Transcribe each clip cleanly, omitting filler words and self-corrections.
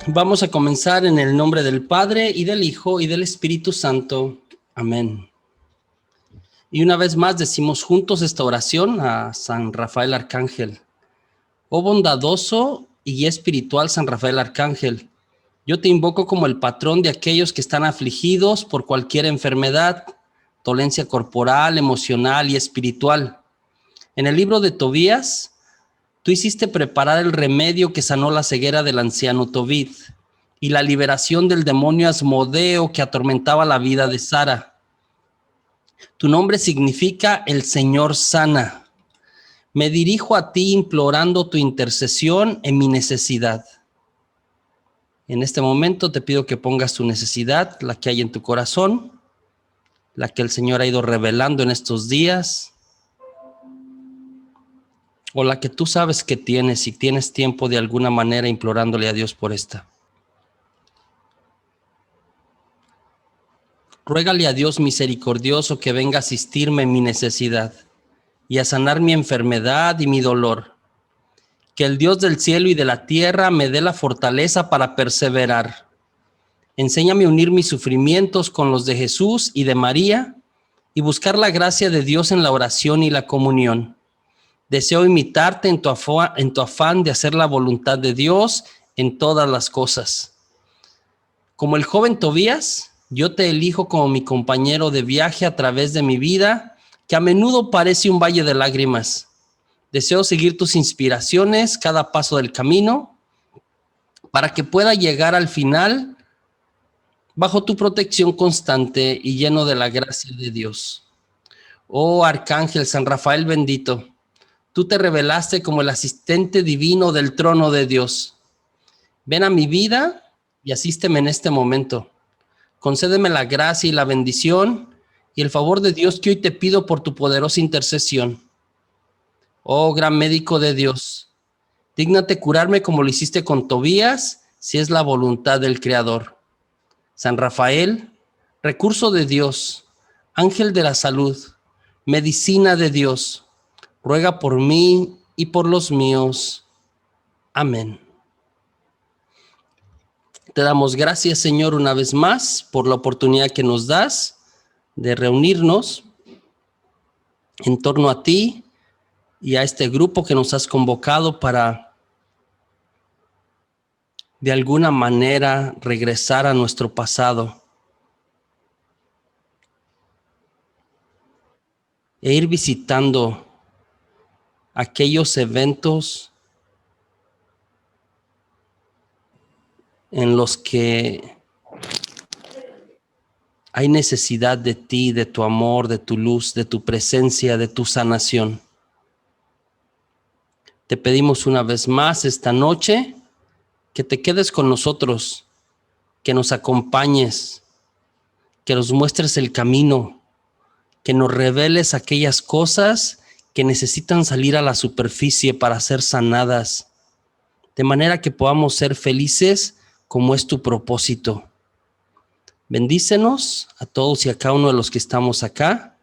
Vamos a comenzar en el nombre del Padre, y del Hijo, y del Espíritu Santo. Amén. Y una vez más decimos juntos esta oración a San Rafael Arcángel. Oh bondadoso y guía espiritual San Rafael Arcángel, yo te invoco como el patrón de aquellos que están afligidos por cualquier enfermedad, dolencia corporal, emocional y espiritual. En el libro de Tobías, tú hiciste preparar el remedio que sanó la ceguera del anciano Tobit y la liberación del demonio Asmodeo que atormentaba la vida de Sara. Tu nombre significa el Señor sana. Me dirijo a ti implorando tu intercesión en mi necesidad. En este momento te pido que pongas tu necesidad, la que hay en tu corazón, la que el Señor ha ido revelando en estos días, o la que tú sabes que tienes, si tienes tiempo de alguna manera implorándole a Dios por esta. Ruégale a Dios misericordioso que venga a asistirme en mi necesidad y a sanar mi enfermedad y mi dolor. Que el Dios del cielo y de la tierra me dé la fortaleza para perseverar. Enséñame a unir mis sufrimientos con los de Jesús y de María y buscar la gracia de Dios en la oración y la comunión. Deseo imitarte en tu afán de hacer la voluntad de Dios en todas las cosas. Como el joven Tobías, yo te elijo como mi compañero de viaje a través de mi vida, que a menudo parece un valle de lágrimas. Deseo seguir tus inspiraciones cada paso del camino para que pueda llegar al final bajo tu protección constante y lleno de la gracia de Dios. Oh Arcángel San Rafael bendito, tú te revelaste como el asistente divino del trono de Dios. Ven a mi vida y asísteme en este momento. Concédeme la gracia y la bendición y el favor de Dios que hoy te pido por tu poderosa intercesión. Oh gran médico de Dios, dígnate curarme como lo hiciste con Tobías, si es la voluntad del Creador. San Rafael, recurso de Dios, ángel de la salud, medicina de Dios, ruega por mí y por los míos. Amén. Te damos gracias, Señor, una vez más por la oportunidad que nos das de reunirnos en torno a ti y a este grupo que nos has convocado para, de alguna manera, regresar a nuestro pasado e ir visitando aquellos eventos en los que hay necesidad de ti, de tu amor, de tu luz, de tu presencia, de tu sanación. Te pedimos una vez más esta noche que te quedes con nosotros, que nos acompañes, que nos muestres el camino, que nos reveles aquellas cosas que necesitan salir a la superficie para ser sanadas, de manera que podamos ser felices como es tu propósito. Bendícenos a todos y a cada uno de los que estamos acá.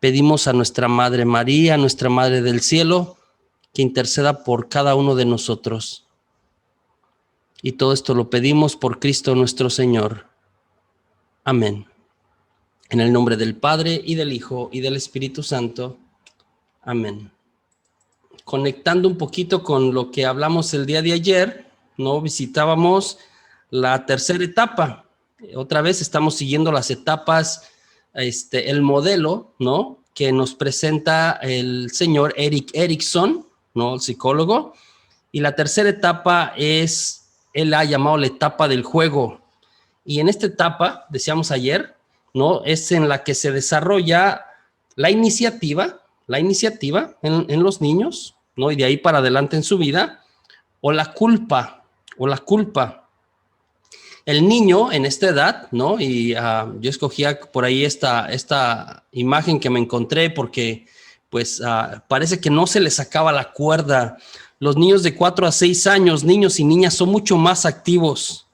Pedimos a nuestra Madre María, nuestra Madre del Cielo, que interceda por cada uno de nosotros. Y todo esto lo pedimos por Cristo nuestro Señor. Amén. En el nombre del Padre, y del Hijo, y del Espíritu Santo. Amén. Conectando un poquito con lo que hablamos el día de ayer, ¿no? Visitábamos la tercera etapa. Otra vez estamos siguiendo las etapas, el modelo, ¿no?, que nos presenta el señor Erik Erikson, ¿no?, el psicólogo. Y la tercera etapa él ha llamado la etapa del juego. Y en esta etapa, decíamos ayer, ¿no?, es en la que se desarrolla la iniciativa en los niños, ¿no?, y de ahí para adelante en su vida, o la culpa. El niño en esta edad, ¿no? Y yo escogía por ahí esta imagen que me encontré porque pues parece que no se les sacaba la cuerda. Los niños de 4 a 6 años, niños y niñas, son mucho más activos.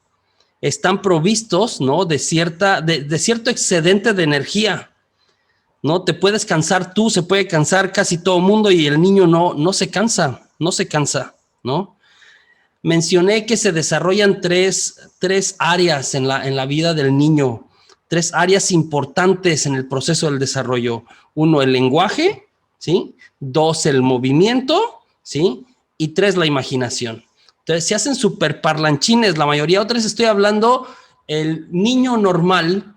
Están provistos, ¿no?, de cierto excedente de energía. No te puedes cansar tú, se puede cansar casi todo el mundo y el niño no se cansa, ¿no? mencioné que se desarrollan tres áreas en la vida del niño, tres áreas importantes en el proceso del desarrollo. Uno, el lenguaje, ¿sí? Dos, el movimiento, ¿sí? Y tres, la imaginación. Entonces, se hacen súper parlanchines, la mayoría. Otras estoy hablando, el niño normal,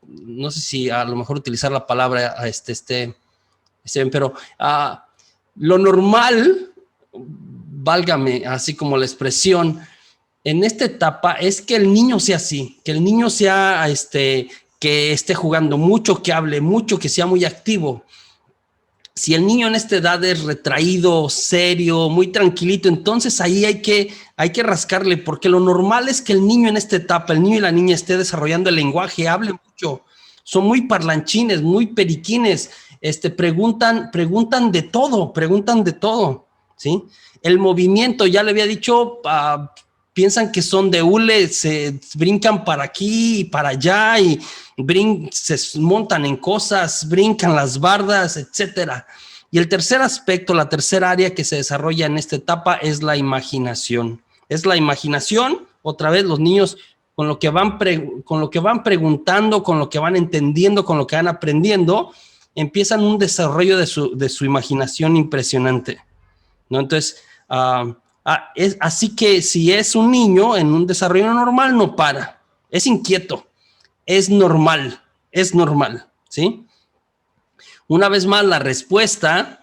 no sé si a lo mejor utilizar la palabra, pero lo normal, válgame, así como la expresión, en esta etapa es que el niño sea así, que el niño sea, que esté jugando mucho, que hable mucho, que sea muy activo. Si el niño en esta edad es retraído, serio, muy tranquilito, entonces ahí hay que rascarle, porque lo normal es que el niño en esta etapa, el niño y la niña esté desarrollando el lenguaje, hable mucho, son muy parlanchines, muy periquines, preguntan de todo, ¿sí? El movimiento, ya le había dicho, piensan que son de hule, se brincan para aquí y para allá y se montan en cosas, brincan las bardas, etcétera. Y el tercer aspecto, la tercera área que se desarrolla en esta etapa es la imaginación. Es la imaginación, otra vez los niños con lo que van preguntando, con lo que van entendiendo, con lo que van aprendiendo, empiezan un desarrollo de su imaginación impresionante, ¿no? Entonces, así que si es un niño en un desarrollo normal, no para, es inquieto, es normal, ¿sí? Una vez más, la respuesta,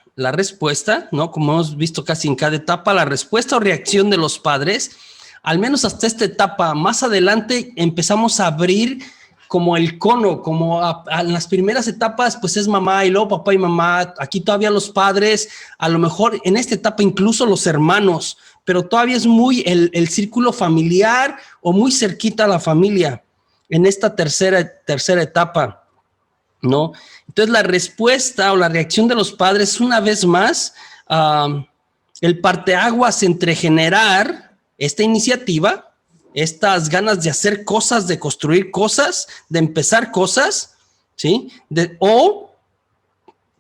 ¿no? Como hemos visto casi en cada etapa, la respuesta o reacción de los padres, al menos hasta esta etapa, más adelante empezamos a abrir como el cono, como en las primeras etapas, pues es mamá y luego papá y mamá, aquí todavía los padres, a lo mejor en esta etapa incluso los hermanos, pero todavía es muy el círculo familiar o muy cerquita a la familia en esta tercera etapa, ¿no? Entonces la respuesta o la reacción de los padres, una vez más, el parteaguas entre generar esta iniciativa, estas ganas de hacer cosas, de construir cosas, de empezar cosas, ¿sí? O,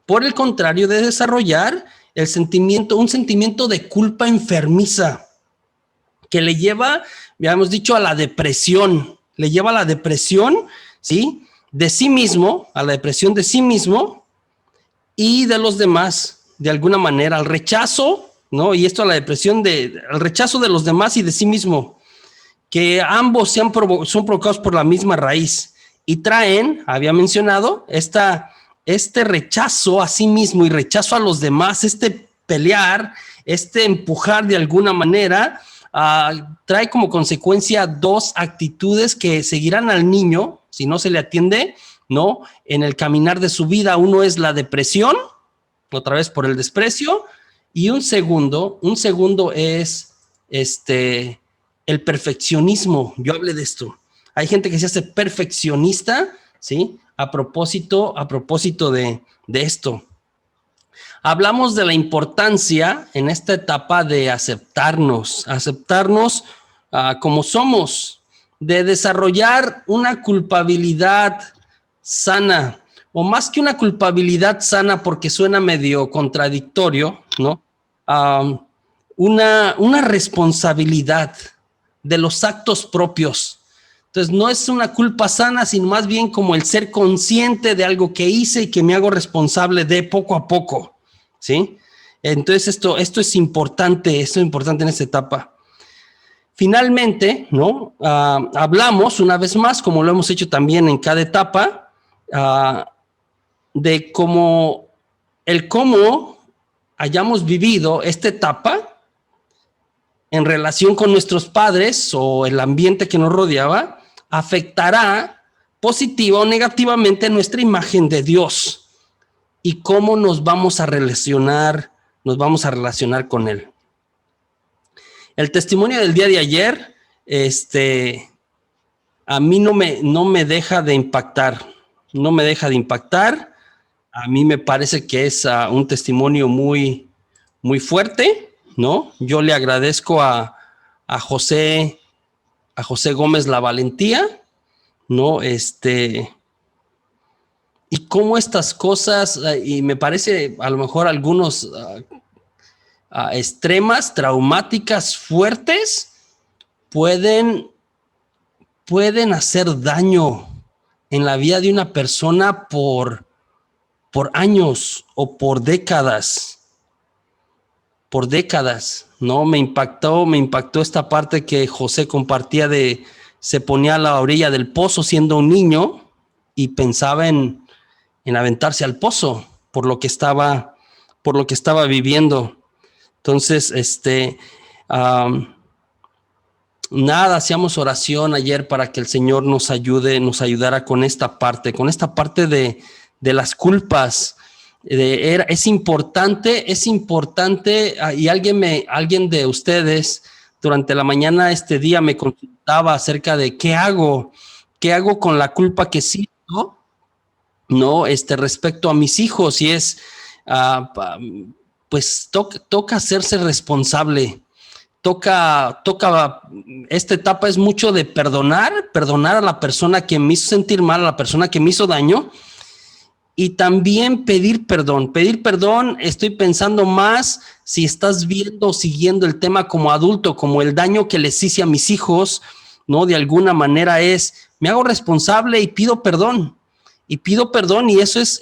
por el contrario, de desarrollar un sentimiento de culpa enfermiza que le lleva, ya hemos dicho, a la depresión, ¿sí? De sí mismo, a la depresión de sí mismo y de los demás, de alguna manera, al rechazo, ¿no? Y esto a la depresión al rechazo de los demás y de sí mismo, que ambos son provocados por la misma raíz y traen, había mencionado, este rechazo a sí mismo y rechazo a los demás, pelear, empujar de alguna manera, trae como consecuencia dos actitudes que seguirán al niño, si no se le atiende, ¿no? En el caminar de su vida. Uno es la depresión, otra vez por el desprecio, y un segundo es el perfeccionismo. Yo hablé de esto. Hay gente que se hace perfeccionista, ¿sí? A propósito de esto. Hablamos de la importancia en esta etapa de aceptarnos como somos, de desarrollar una culpabilidad sana, o más que una culpabilidad sana porque suena medio contradictorio, ¿no? Una responsabilidad de los actos propios. Entonces no es una culpa sana, sino más bien como el ser consciente de algo que hice y que me hago responsable de poco a poco, ¿sí? Entonces esto es importante, en esta etapa. Finalmente, ¿no? Hablamos una vez más, como lo hemos hecho también en cada etapa, de cómo hayamos vivido esta etapa en relación con nuestros padres o el ambiente que nos rodeaba, afectará positiva o negativamente nuestra imagen de Dios y cómo nos vamos a relacionar con Él. El testimonio del día de ayer, a mí no me deja de impactar. A mí me parece que es un testimonio muy, muy fuerte, ¿no? Yo le agradezco a José Gómez la valentía, ¿no? Y cómo estas cosas, y me parece a lo mejor algunos extremas, traumáticas, fuertes, pueden hacer daño en la vida de una persona por años o por décadas. Por décadas, ¿no? Me impactó esta parte que José compartía se ponía a la orilla del pozo siendo un niño y pensaba en aventarse al pozo por lo que estaba viviendo. Entonces, nada, hacíamos oración ayer para que el Señor nos ayudara con esta parte de las culpas. Es importante, y alguien de ustedes durante la mañana este día me consultaba acerca de qué hago con la culpa que siento, ¿no? Respecto a mis hijos, y pues toca hacerse responsable. Esta etapa es mucho de perdonar a la persona que me hizo sentir mal, a la persona que me hizo daño, y también pedir perdón. Estoy pensando más si estás viendo o siguiendo el tema como adulto, como el daño que les hice a mis hijos, ¿no? De alguna manera me hago responsable y pido perdón. Y eso es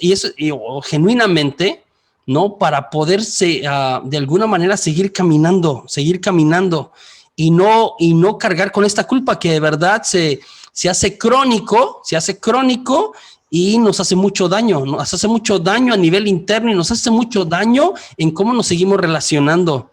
genuinamente, ¿no? Para poderse, de alguna manera, seguir caminando y no cargar con esta culpa que de verdad se hace crónico y nos hace mucho daño. Nos hace mucho daño a nivel interno y nos hace mucho daño en cómo nos seguimos relacionando.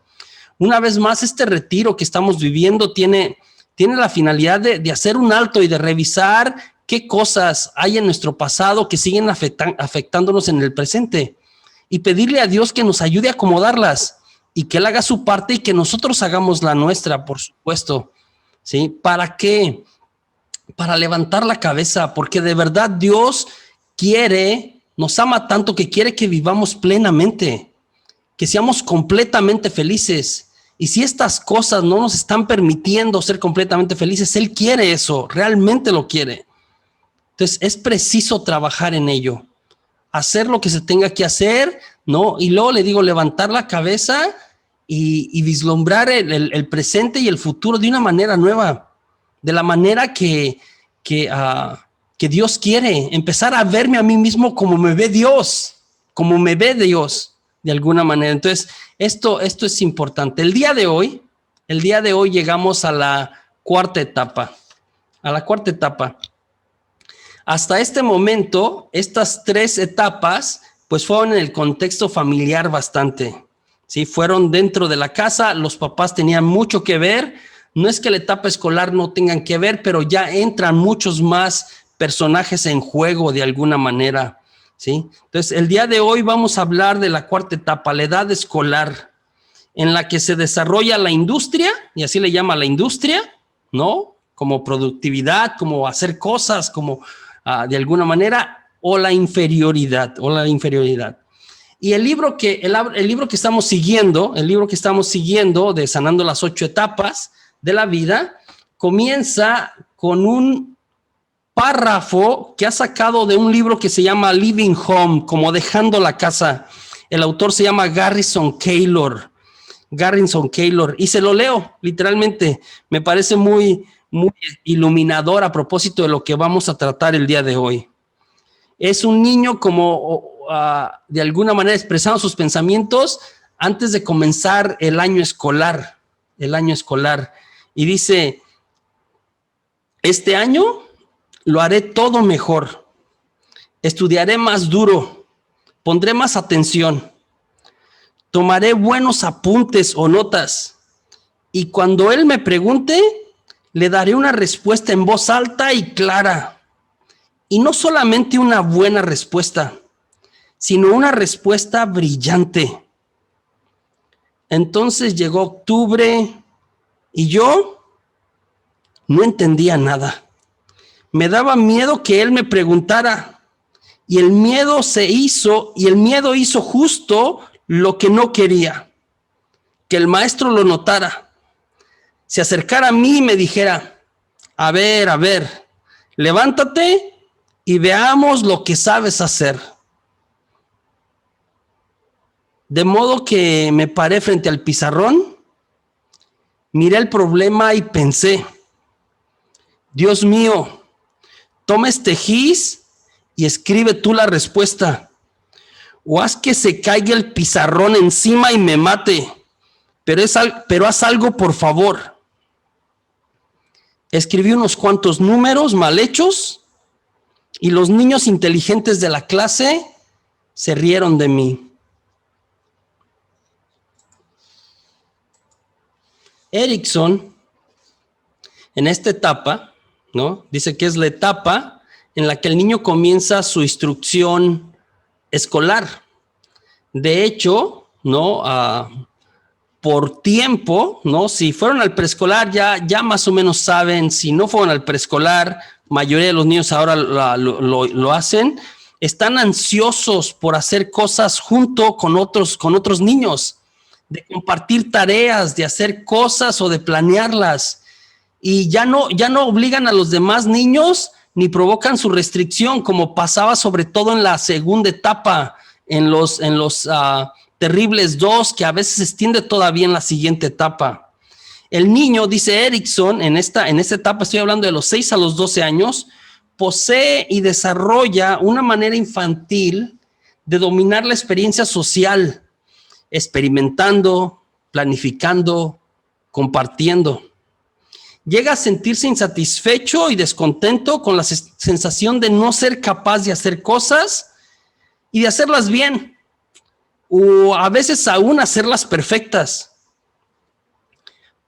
Una vez más, este retiro que estamos viviendo tiene la finalidad de hacer un alto y de revisar qué cosas hay en nuestro pasado que siguen afectándonos en el presente, y pedirle a Dios que nos ayude a acomodarlas y que Él haga su parte y que nosotros hagamos la nuestra, por supuesto. ¿Sí? ¿Para qué? Para levantar la cabeza, porque de verdad Dios nos ama tanto que quiere que vivamos plenamente, que seamos completamente felices. Y si estas cosas no nos están permitiendo ser completamente felices, Él quiere eso, realmente lo quiere. Entonces es preciso trabajar en ello, hacer lo que se tenga que hacer, ¿no? Y luego le digo, levantar la cabeza y vislumbrar el presente y el futuro de una manera nueva, de la manera que Dios quiere, empezar a verme a mí mismo como me ve Dios, de alguna manera. Entonces, esto es importante. El día de hoy llegamos a la cuarta etapa. Hasta este momento, estas tres etapas, pues fueron en el contexto familiar bastante, ¿sí? Fueron dentro de la casa, los papás tenían mucho que ver. No es que la etapa escolar no tengan que ver, pero ya entran muchos más personajes en juego de alguna manera, ¿sí? Entonces, el día de hoy vamos a hablar de la cuarta etapa, la edad escolar, en la que se desarrolla la industria, y así le llama la industria, ¿no? Como productividad, como hacer cosas, como de alguna manera, o la inferioridad. Y el libro que estamos siguiendo, de Sanando las 8 etapas de la vida, comienza con un párrafo que ha sacado de un libro que se llama Living Home, como dejando la casa. El autor se llama Garrison Keillor, y se lo leo literalmente. Me parece muy iluminador a propósito de lo que vamos a tratar el día de hoy. Es un niño como de alguna manera expresando sus pensamientos antes de comenzar el año escolar. Y dice: este año lo haré todo mejor. Estudiaré más duro. Pondré más atención. Tomaré buenos apuntes o notas. Y cuando él me pregunte, le daré una respuesta en voz alta y clara. Y no solamente una buena respuesta, sino una respuesta brillante. Entonces llegó octubre y yo no entendía nada. Me daba miedo que él me preguntara, y el miedo hizo justo lo que no quería, que el maestro lo notara, se acercara a mí y me dijera: a ver, levántate y veamos lo que sabes hacer. De modo que me paré frente al pizarrón, miré el problema y pensé, Dios mío, toma este gis y escribe tú la respuesta. O haz que se caiga el pizarrón encima y me mate. Pero haz algo, por favor. Escribí unos cuantos números mal hechos y los niños inteligentes de la clase se rieron de mí. Erikson, en esta etapa, ¿no? Dice que es la etapa en la que el niño comienza su instrucción escolar. De hecho, ¿no? Por tiempo, ¿no? Si fueron al preescolar, ya más o menos saben. Si no fueron al preescolar, mayoría de los niños ahora lo hacen. Están ansiosos por hacer cosas junto con otros niños, de compartir tareas, de hacer cosas o de planearlas. Y ya no obligan a los demás niños ni provocan su restricción, como pasaba sobre todo en la segunda etapa, en los terribles 2, que a veces se extiende todavía en la siguiente etapa. El niño, dice Erikson, en esta etapa, estoy hablando de los 6 a los 12 años, posee y desarrolla una manera infantil de dominar la experiencia social, experimentando, planificando, compartiendo. Llega a sentirse insatisfecho y descontento con la sensación de no ser capaz de hacer cosas y de hacerlas bien, o a veces aún hacerlas perfectas.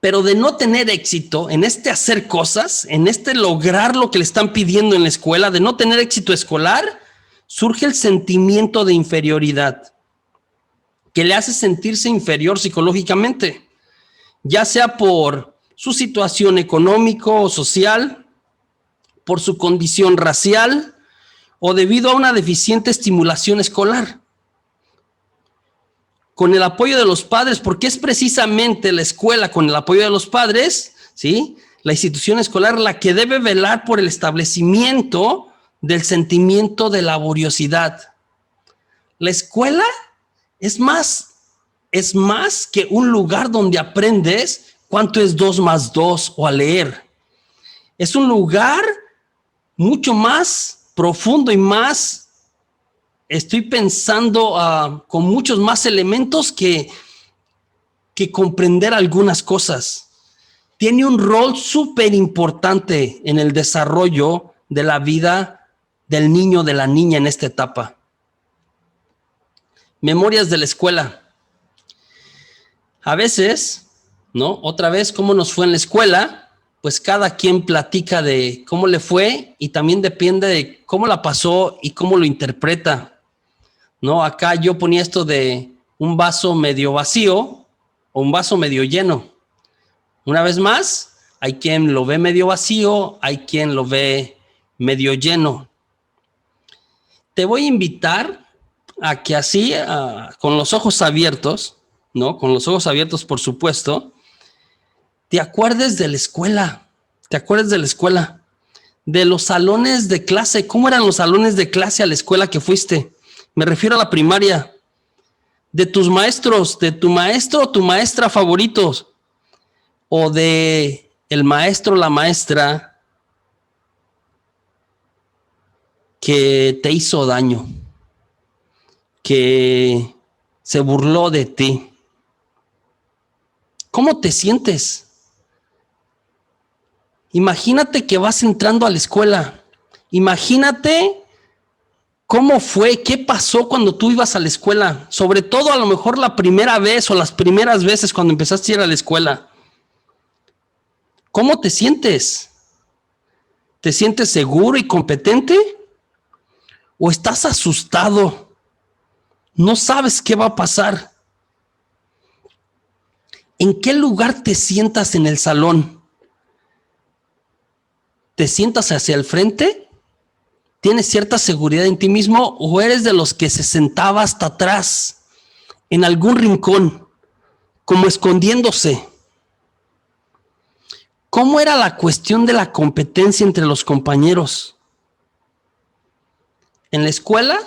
Pero de no tener éxito en este hacer cosas, en este lograr lo que le están pidiendo en la escuela, de no tener éxito escolar, surge el sentimiento de inferioridad, que le hace sentirse inferior psicológicamente, ya sea por su situación económico o social, por su condición racial o debido a una deficiente estimulación escolar. Con el apoyo de los padres, porque es precisamente la escuela con el apoyo de los padres, ¿sí? La institución escolar la que debe velar por el establecimiento del sentimiento de laboriosidad. La escuela es más que un lugar donde aprendes cuánto es 2 más 2 o a leer. Es un lugar mucho más profundo y más, estoy pensando con muchos más elementos que comprender algunas cosas. Tiene un rol súper importante en el desarrollo de la vida del niño, de la niña en esta etapa. Memorias de la escuela. A veces, ¿no? Otra vez, ¿cómo nos fue en la escuela? Pues cada quien platica de cómo le fue y también depende de cómo la pasó y cómo lo interpreta, ¿no? Acá yo ponía esto de un vaso medio vacío o un vaso medio lleno. Una vez más, hay quien lo ve medio vacío, hay quien lo ve medio lleno. Te voy a invitar a que así, con los ojos abiertos, ¿no? Con los ojos abiertos, por supuesto, te acuerdes de la escuela, de los salones de clase. ¿Cómo eran los salones de clase a la escuela que fuiste? Me refiero a la primaria. De tus maestros, de tu maestro o tu maestra favoritos, o de el maestro o la maestra que te hizo daño, que se burló de ti. ¿Cómo te sientes? Imagínate que vas entrando a la escuela. Imagínate cómo fue, qué pasó cuando tú ibas a la escuela. Sobre todo a lo mejor la primera vez o las primeras veces cuando empezaste a ir a la escuela. ¿Cómo te sientes? ¿Te sientes seguro y competente? ¿O estás asustado? No sabes qué va a pasar. ¿En qué lugar te sientas en el salón? ¿Te sientas hacia el frente? ¿Tienes cierta seguridad en ti mismo o eres de los que se sentaba hasta atrás, en algún rincón, como escondiéndose? ¿Cómo era la cuestión de la competencia entre los compañeros? En la escuela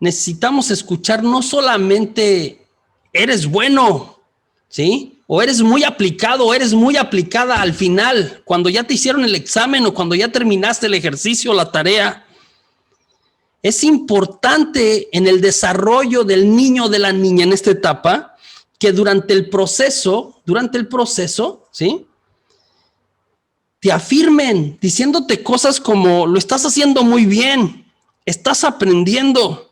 necesitamos escuchar no solamente eres bueno, ¿sí? O eres muy aplicado, o eres muy aplicada al final, cuando ya te hicieron el examen o cuando ya terminaste el ejercicio o la tarea. Es importante en el desarrollo del niño o de la niña en esta etapa que durante el proceso, ¿sí? Te afirmen diciéndote cosas como lo estás haciendo muy bien, estás aprendiendo.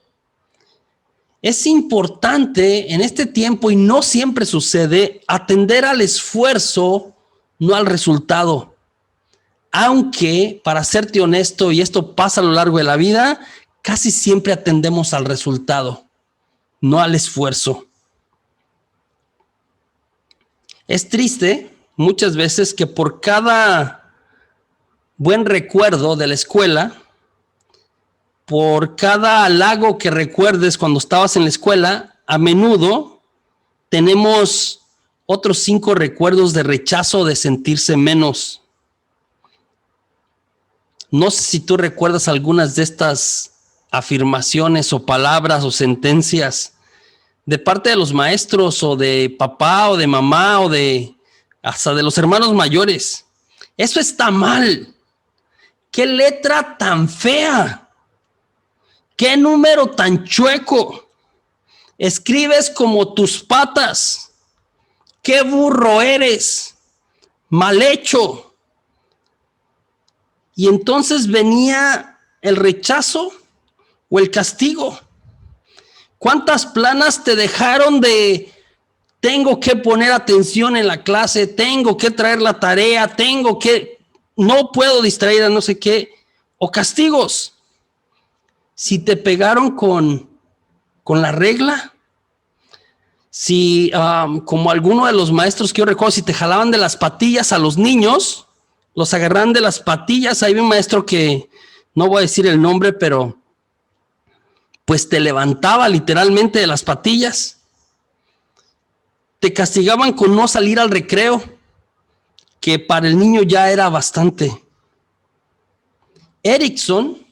Es importante en este tiempo, y no siempre sucede, atender al esfuerzo, no al resultado. Aunque, para serte honesto, y esto pasa a lo largo de la vida, casi siempre atendemos al resultado, no al esfuerzo. Es triste muchas veces que por cada buen recuerdo de la escuela, por cada halago que recuerdes cuando estabas en la escuela, a menudo tenemos otros 5 recuerdos de rechazo, de sentirse menos. No sé si tú recuerdas algunas de estas afirmaciones o palabras o sentencias de parte de los maestros o de papá o de mamá o de hasta de los hermanos mayores. Eso está mal. ¿Qué letra tan fea? ¿Qué número tan chueco? Escribes como tus patas. ¡Qué burro eres! Mal hecho. Y entonces venía el rechazo o el castigo. ¿Cuántas planas te dejaron de tengo que poner atención en la clase, tengo que traer la tarea, no puedo distraer a no sé qué? O castigos. Si te pegaron con la regla, si como alguno de los maestros que yo recuerdo, si te jalaban de las patillas a los niños, los agarran de las patillas. Hay un maestro que no voy a decir el nombre, pero pues te levantaba literalmente de las patillas. Te castigaban con no salir al recreo, que para el niño ya era bastante. Erickson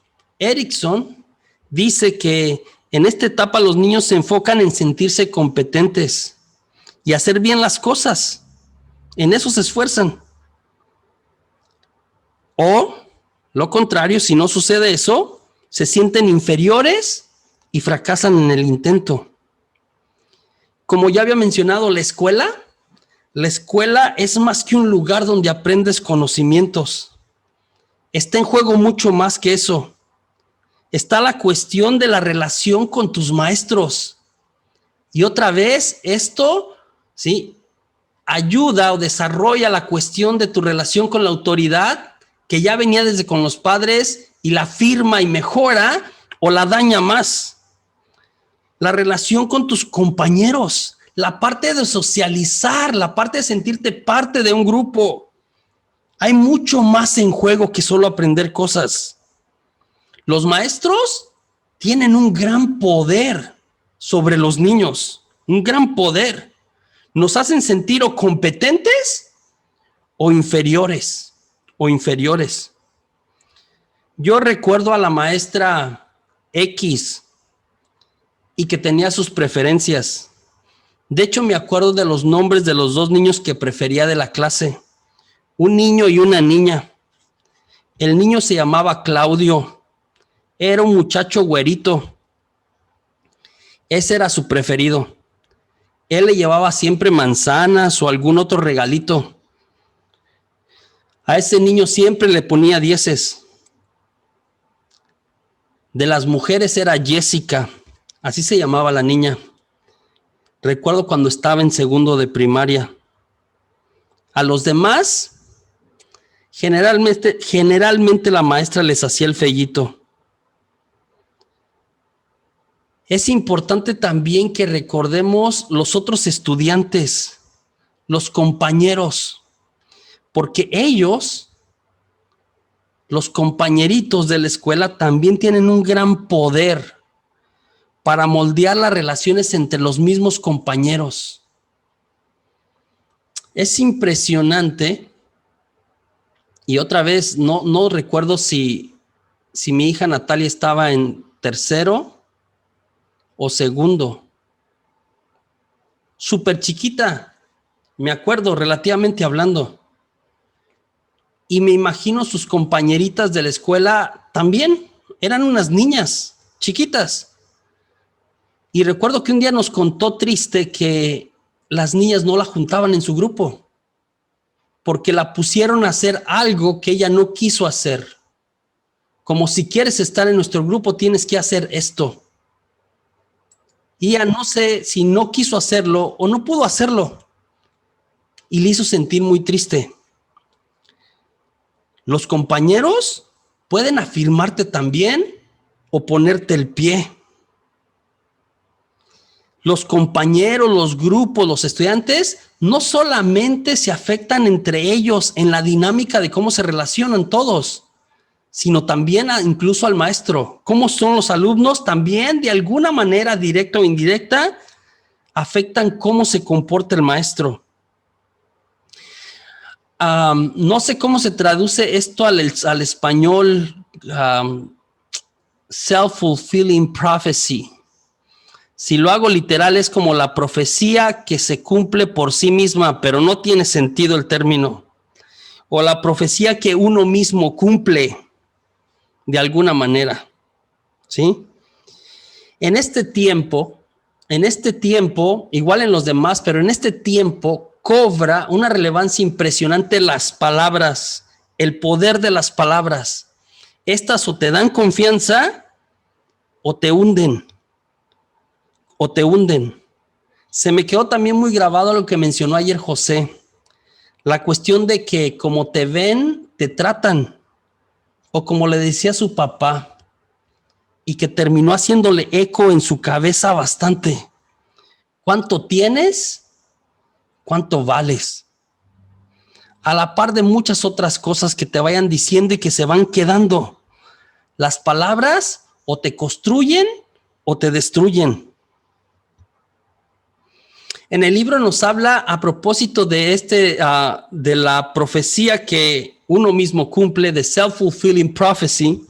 dice que en esta etapa los niños se enfocan en sentirse competentes y hacer bien las cosas. En eso se esfuerzan. O, lo contrario, si no sucede eso, se sienten inferiores y fracasan en el intento. Como ya había mencionado, la escuela es más que un lugar donde aprendes conocimientos. Está en juego mucho más que eso. Está la cuestión de la relación con tus maestros. Y otra vez, esto, ¿sí?, ayuda o desarrolla la cuestión de tu relación con la autoridad, que ya venía desde con los padres, y la firma y mejora o la daña más. La relación con tus compañeros, la parte de socializar, la parte de sentirte parte de un grupo. Hay mucho más en juego que solo aprender cosas. Los maestros tienen un gran poder sobre los niños, un gran poder. Nos hacen sentir o competentes o inferiores. Yo recuerdo a la maestra X y que tenía sus preferencias. De hecho, me acuerdo de los nombres de los 2 niños que prefería de la clase. Un niño y una niña. El niño se llamaba Claudio. Era un muchacho güerito. Ese era su preferido. Él le llevaba siempre manzanas o algún otro regalito. A ese niño siempre le ponía 10. De las mujeres era Jessica. Así se llamaba la niña. Recuerdo cuando estaba en segundo de primaria. A los demás, generalmente la maestra les hacía el fellito. Es importante también que recordemos los otros estudiantes, los compañeros, porque ellos, los compañeritos de la escuela, también tienen un gran poder para moldear las relaciones entre los mismos compañeros. Es impresionante, y otra vez no recuerdo si mi hija Natalia estaba en tercero o segundo. Súper chiquita, me acuerdo, relativamente hablando. Y me imagino sus compañeritas de la escuela también, eran unas niñas chiquitas. Y recuerdo que un día nos contó triste que las niñas no la juntaban en su grupo, porque la pusieron a hacer algo que ella no quiso hacer. Como si quieres estar en nuestro grupo, tienes que hacer esto. Y ella no sé si no quiso hacerlo o no pudo hacerlo. Y le hizo sentir muy triste. Los compañeros pueden afirmarte también o ponerte el pie. Los compañeros, los grupos, los estudiantes no solamente se afectan entre ellos en la dinámica de cómo se relacionan todos, sino también incluso al maestro. ¿Cómo son los alumnos? También de alguna manera, directa o indirecta, afectan cómo se comporta el maestro. No sé cómo se traduce esto al español, self-fulfilling prophecy. Si lo hago literal es como la profecía que se cumple por sí misma, pero no tiene sentido el término. O la profecía que uno mismo cumple de alguna manera, ¿sí? En este tiempo, igual en los demás, pero en este tiempo cobra una relevancia impresionante las palabras, el poder de las palabras. Estas o te dan confianza o te hunden. Se me quedó también muy grabado lo que mencionó ayer José. La cuestión de que como te ven, te tratan. O como le decía su papá. Y que terminó haciéndole eco en su cabeza bastante. ¿Cuánto tienes? ¿Cuánto vales? A la par de muchas otras cosas que te vayan diciendo y que se van quedando. Las palabras o te construyen o te destruyen. En el libro nos habla a propósito de de la profecía que uno mismo cumple, de self-fulfilling prophecy,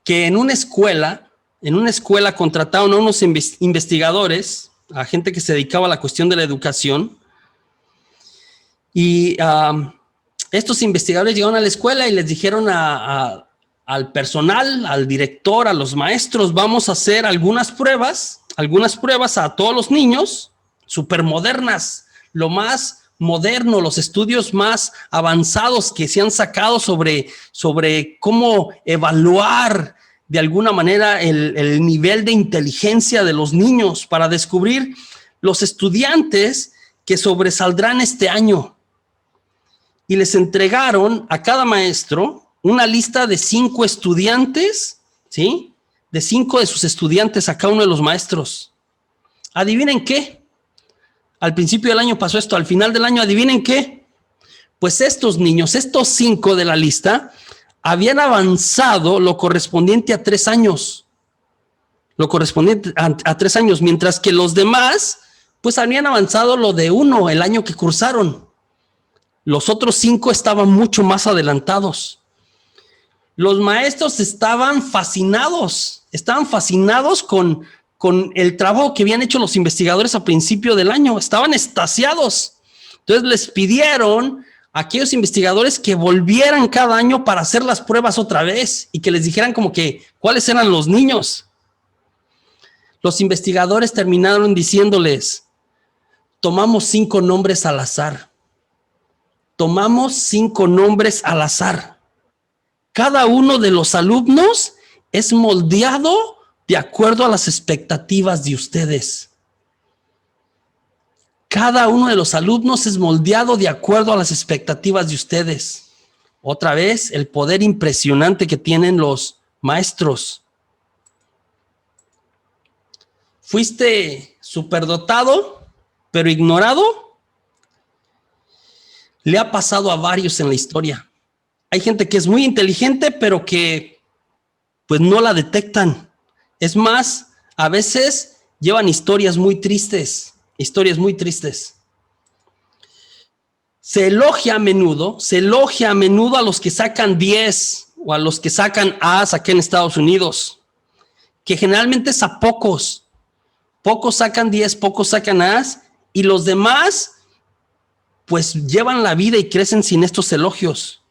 que en una escuela contrataron a unos investigadores, a gente que se dedicaba a la cuestión de la educación, y estos investigadores llegaron a la escuela y les dijeron al personal, al director, a los maestros, vamos a hacer algunas pruebas a todos los niños, súper modernas, lo más moderno, los estudios más avanzados que se han sacado sobre cómo evaluar de alguna manera el nivel de inteligencia de los niños para descubrir los estudiantes que sobresaldrán este año. Y les entregaron a cada maestro una lista de 5 estudiantes, ¿sí? De 5 de sus estudiantes a cada uno de los maestros. ¿Adivinen qué? Al principio del año pasó esto, al final del año, ¿adivinen qué? Pues estos niños, estos 5 de la lista, habían avanzado lo correspondiente a 3 años. Lo correspondiente a 3 años, mientras que los demás, pues habían avanzado lo de 1 el año que cursaron. Los otros 5 estaban mucho más adelantados. Los maestros estaban fascinados con el trabajo que habían hecho los investigadores a principio del año. Estaban extasiados. Entonces les pidieron a aquellos investigadores que volvieran cada año para hacer las pruebas otra vez y que les dijeran como que cuáles eran los niños. Los investigadores terminaron diciéndoles, tomamos 5 nombres al azar. Cada uno de los alumnos es moldeado de acuerdo a las expectativas de ustedes. Cada uno de los alumnos es moldeado de acuerdo a las expectativas de ustedes. Otra vez, el poder impresionante que tienen los maestros. ¿Fuiste superdotado, pero ignorado? Le ha pasado a varios en la historia. Hay gente que es muy inteligente, pero que pues no la detectan. Es más, a veces llevan historias muy tristes. Se elogia a menudo a los que sacan 10 o a los que sacan A's aquí en Estados Unidos. que generalmente es a pocos. Pocos sacan 10, pocos sacan As, y los demás pues llevan la vida y crecen sin estos elogios.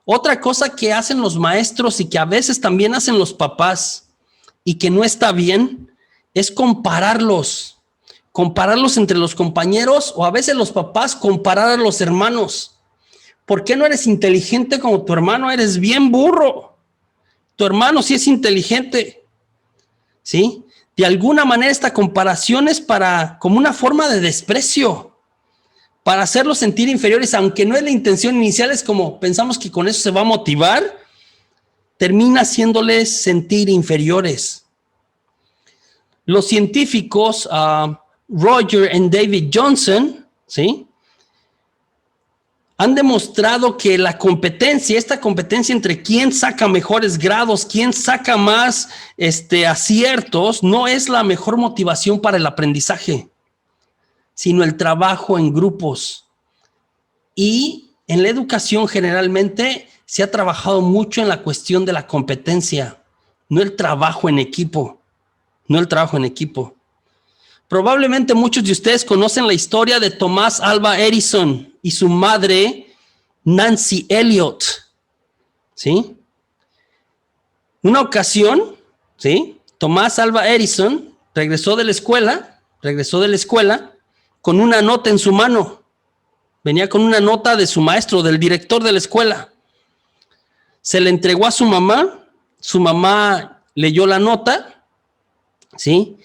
Otra cosa que hacen los maestros y que a veces también hacen los papás y que no está bien es compararlos entre los compañeros, o a veces los papás comparar a los hermanos. ¿Por qué no eres inteligente como tu hermano? Eres bien burro. Tu hermano sí es inteligente. ¿Sí? De alguna manera esta comparación es como una forma de desprecio, para hacerlos sentir inferiores, aunque no es la intención inicial, es como pensamos que con eso se va a motivar, termina haciéndoles sentir inferiores. Los científicos, Roger y David Johnson, ¿sí?, han demostrado que esta competencia entre quién saca mejores grados, quién saca más aciertos, no es la mejor motivación para el aprendizaje, sino el trabajo en grupos. Y en la educación generalmente se ha trabajado mucho en la cuestión de la competencia, no el trabajo en equipo, Probablemente muchos de ustedes conocen la historia de Thomas Alva Edison y su madre, Nancy Elliot, ¿sí? Una ocasión, ¿sí?, Thomas Alva Edison regresó de la escuela con una nota en su mano. Venía con una nota de su maestro, del director de la escuela. Se le entregó a su mamá leyó la nota, ¿sí?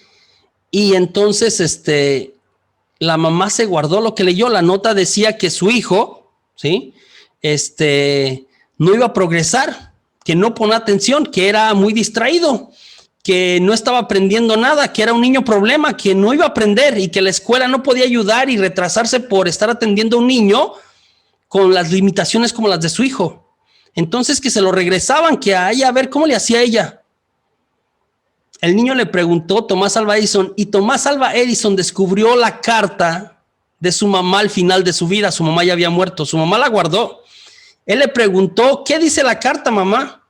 Y entonces la mamá se guardó lo que leyó. La nota decía que su hijo, ¿sí?, no iba a progresar, que no ponía atención, que era muy distraído, que no estaba aprendiendo nada, que era un niño problema, que no iba a aprender y que la escuela no podía ayudar y retrasarse por estar atendiendo a un niño con las limitaciones como las de su hijo. Entonces que se lo regresaban, que a ella, a ver cómo le hacía ella. El niño le preguntó, Thomas Alva Edison, y Thomas Alva Edison descubrió la carta de su mamá al final de su vida. Su mamá ya había muerto, su mamá la guardó. Él le preguntó, ¿qué dice la carta, mamá?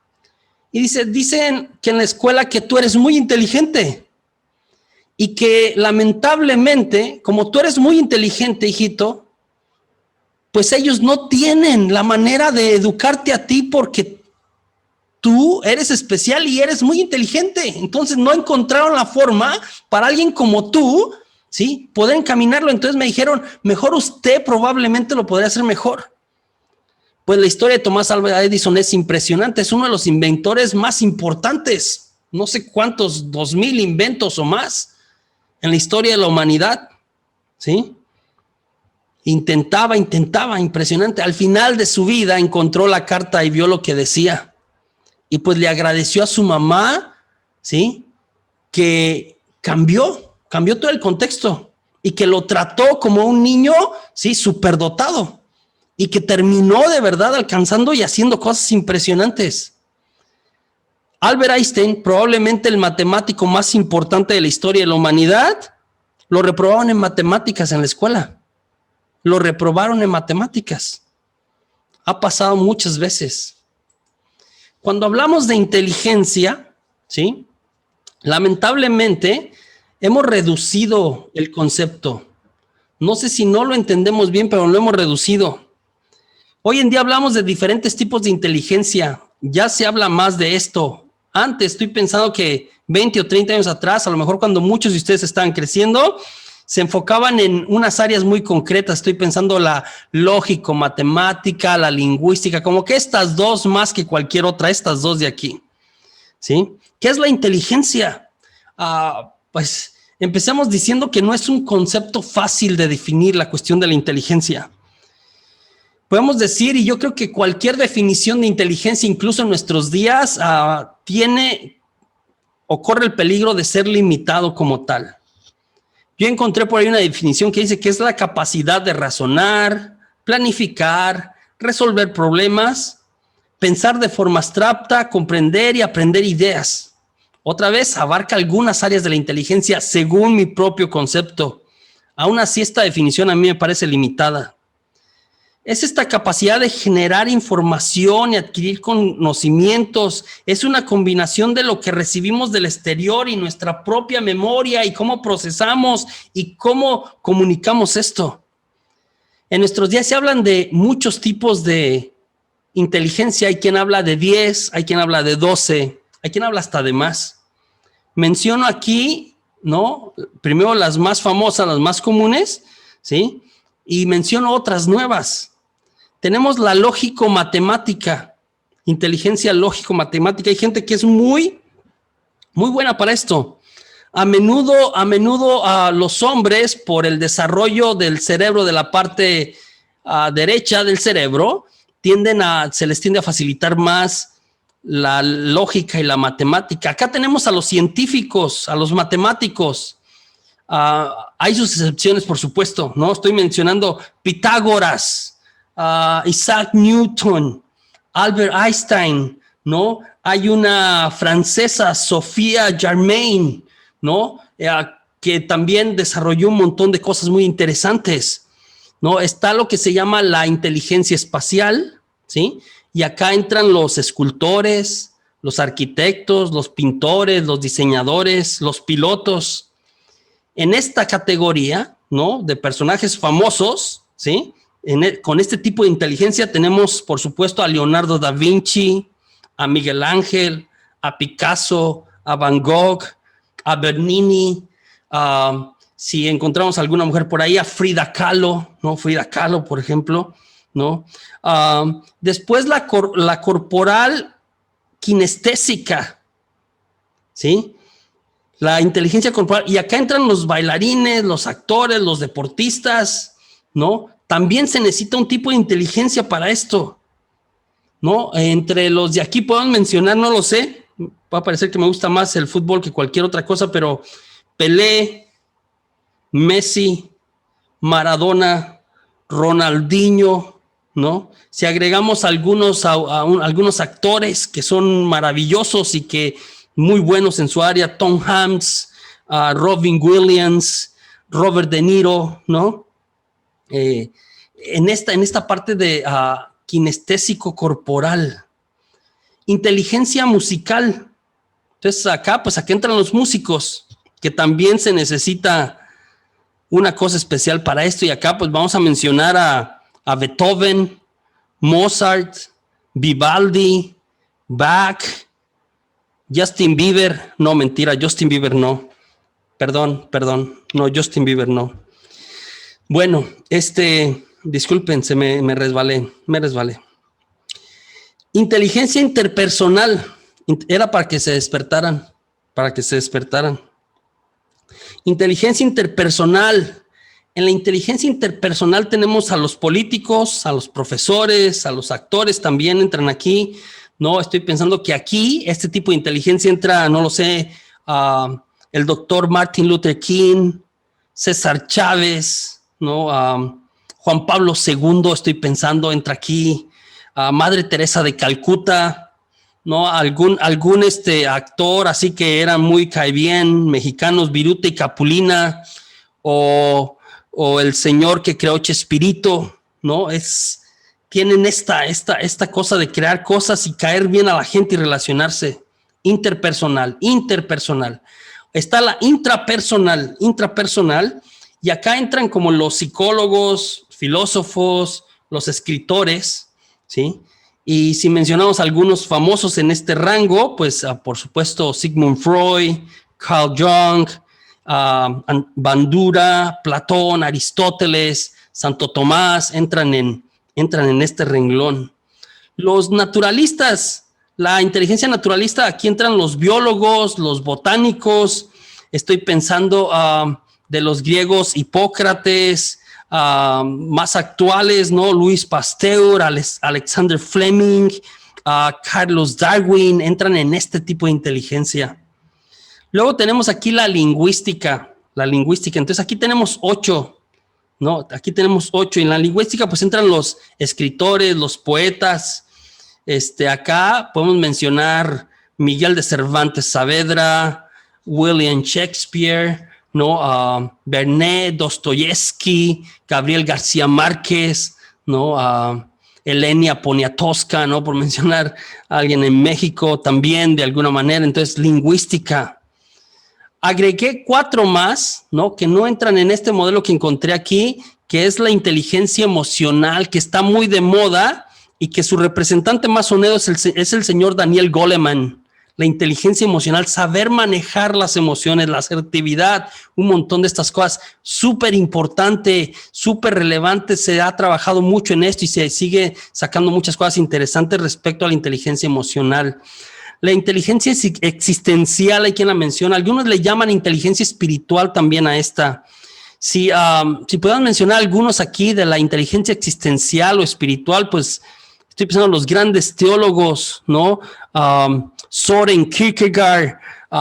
Y dicen que en la escuela que tú eres muy inteligente y que lamentablemente, como tú eres muy inteligente, hijito, pues ellos no tienen la manera de educarte a ti porque tú eres especial y eres muy inteligente. Entonces no encontraron la forma para alguien como tú, ¿sí?, poder encaminarlo. Entonces me dijeron, mejor usted probablemente lo podría hacer mejor. Pues la historia de Thomas Alva Edison es impresionante. Es uno de los inventores más importantes. No sé cuántos, 2000 inventos o más en la historia de la humanidad, ¿sí? Intentaba, impresionante. Al final de su vida encontró la carta y vio lo que decía. Y pues le agradeció a su mamá, ¿sí?, que cambió todo el contexto y que lo trató como un niño, ¿sí?, superdotado, y que terminó de verdad alcanzando y haciendo cosas impresionantes. Albert Einstein, probablemente el matemático más importante de la historia de la humanidad, lo reprobaron en matemáticas en la escuela. Lo reprobaron en matemáticas. Ha pasado muchas veces. Cuando hablamos de inteligencia, ¿sí?, lamentablemente hemos reducido el concepto. No sé si no lo entendemos bien, pero lo hemos reducido. Hoy en día hablamos de diferentes tipos de inteligencia. Ya se habla más de esto. Antes, estoy pensando que 20 o 30 años atrás, a lo mejor cuando muchos de ustedes estaban creciendo, se enfocaban en unas áreas muy concretas. Estoy pensando la lógico-matemática, la lingüística, como que estas dos más que cualquier otra, estas dos de aquí, ¿sí? ¿Qué es la inteligencia? Pues empecemos diciendo que no es un concepto fácil de definir la cuestión de la inteligencia. Podemos decir, y yo creo que cualquier definición de inteligencia, incluso en nuestros días, corre el peligro de ser limitado como tal. Yo encontré por ahí una definición que dice que es la capacidad de razonar, planificar, resolver problemas, pensar de forma abstracta, comprender y aprender ideas. Otra vez, abarca algunas áreas de la inteligencia según mi propio concepto. Aún así, esta definición a mí me parece limitada. Es esta capacidad de generar información y adquirir conocimientos. Es una combinación de lo que recibimos del exterior y nuestra propia memoria y cómo procesamos y cómo comunicamos esto. En nuestros días se hablan de muchos tipos de inteligencia. Hay quien habla de 10, hay quien habla de 12, hay quien habla hasta de más. Menciono aquí, ¿no? Primero las más famosas, las más comunes, ¿sí? Y menciono otras nuevas. Tenemos la lógico-matemática, inteligencia lógico-matemática. Hay gente que es muy buena para esto. A menudo los hombres, por el desarrollo del cerebro, de la parte derecha del cerebro, se les tiende a facilitar más la lógica y la matemática. Acá tenemos a los científicos, a los matemáticos. Hay sus excepciones, por supuesto, ¿no? Estoy mencionando Pitágoras, Isaac Newton, Albert Einstein, ¿no? Hay una francesa, Sophia Germain, ¿no? Que también desarrolló un montón de cosas muy interesantes, ¿no? Está lo que se llama la inteligencia espacial, ¿sí? Y acá entran los escultores, los arquitectos, los pintores, los diseñadores, los pilotos. En esta categoría, ¿no? De personajes famosos, ¿sí? Con este tipo de inteligencia tenemos, por supuesto, a Leonardo da Vinci, a Miguel Ángel, a Picasso, a Van Gogh, a Bernini. Si encontramos alguna mujer por ahí, a Frida Kahlo, ¿no? Frida Kahlo, por ejemplo, ¿no? Después la corporal kinestésica, ¿sí? La inteligencia corporal. Y acá entran los bailarines, los actores, los deportistas, ¿no? También se necesita un tipo de inteligencia para esto, ¿no? Entre los de aquí podemos mencionar, no lo sé, va a parecer que me gusta más el fútbol que cualquier otra cosa, pero Pelé, Messi, Maradona, Ronaldinho, ¿no? Si agregamos algunos actores que son maravillosos y que muy buenos en su área, Tom Hanks, Robin Williams, Robert De Niro, ¿no? En esta parte de kinestésico corporal. Inteligencia musical. Entonces acá entran los músicos, que también se necesita una cosa especial para esto. Y acá pues vamos a mencionar a Beethoven, Mozart, Vivaldi, Bach, Justin Bieber. No, mentira, Justin Bieber no. Perdón, no, Justin Bieber no. Bueno, disculpen, me resbalé. Inteligencia interpersonal. Era para que se despertaran. Inteligencia interpersonal. En la inteligencia interpersonal tenemos a los políticos, a los profesores, a los actores también entran aquí. No, estoy pensando que aquí este tipo de inteligencia entra, no lo sé, el doctor Martin Luther King, César Chávez, ¿no? Juan Pablo II, estoy pensando, entra aquí. Madre Teresa de Calcuta, ¿no? Algún actor así que eran muy cae bien, mexicanos, Viruta y Capulina, o el señor que creó Chespirito, ¿no? Tienen esta cosa de crear cosas y caer bien a la gente y relacionarse. Interpersonal. Está la intrapersonal, y acá entran como los psicólogos, filósofos, los escritores, ¿sí? Y si mencionamos algunos famosos en este rango, pues por supuesto Sigmund Freud, Carl Jung, Bandura, Platón, Aristóteles, Santo Tomás, entran en este renglón. Los naturalistas, la inteligencia naturalista, aquí entran los biólogos, los botánicos. Estoy pensando de los griegos, Hipócrates, más actuales, ¿no? Luis Pasteur, Alexander Fleming, Carlos Darwin, entran en este tipo de inteligencia. Luego tenemos aquí la lingüística. Entonces aquí tenemos 8, ¿no? Aquí tenemos 8. Y en la lingüística pues entran los escritores, los poetas. Acá podemos mencionar Miguel de Cervantes Saavedra, William Shakespeare, ¿no? Bernet, Dostoyevsky, Gabriel García Márquez, ¿no? Elenia Poniatowska, ¿no? Por mencionar a alguien en México también de alguna manera. Entonces, lingüística. Agregué 4 más, ¿no? Que no entran en este modelo que encontré aquí, que es la inteligencia emocional, que está muy de moda y que su representante más sonado es el señor Daniel Goleman. La inteligencia emocional, saber manejar las emociones, la asertividad, un montón de estas cosas, súper importante, súper relevante. Se ha trabajado mucho en esto y se sigue sacando muchas cosas interesantes respecto a la inteligencia emocional. La inteligencia existencial, hay quien la menciona. Algunos le llaman inteligencia espiritual también a esta. Si puedan mencionar algunos aquí de la inteligencia existencial o espiritual, pues estoy pensando en los grandes teólogos, ¿no? Soren Kierkegaard,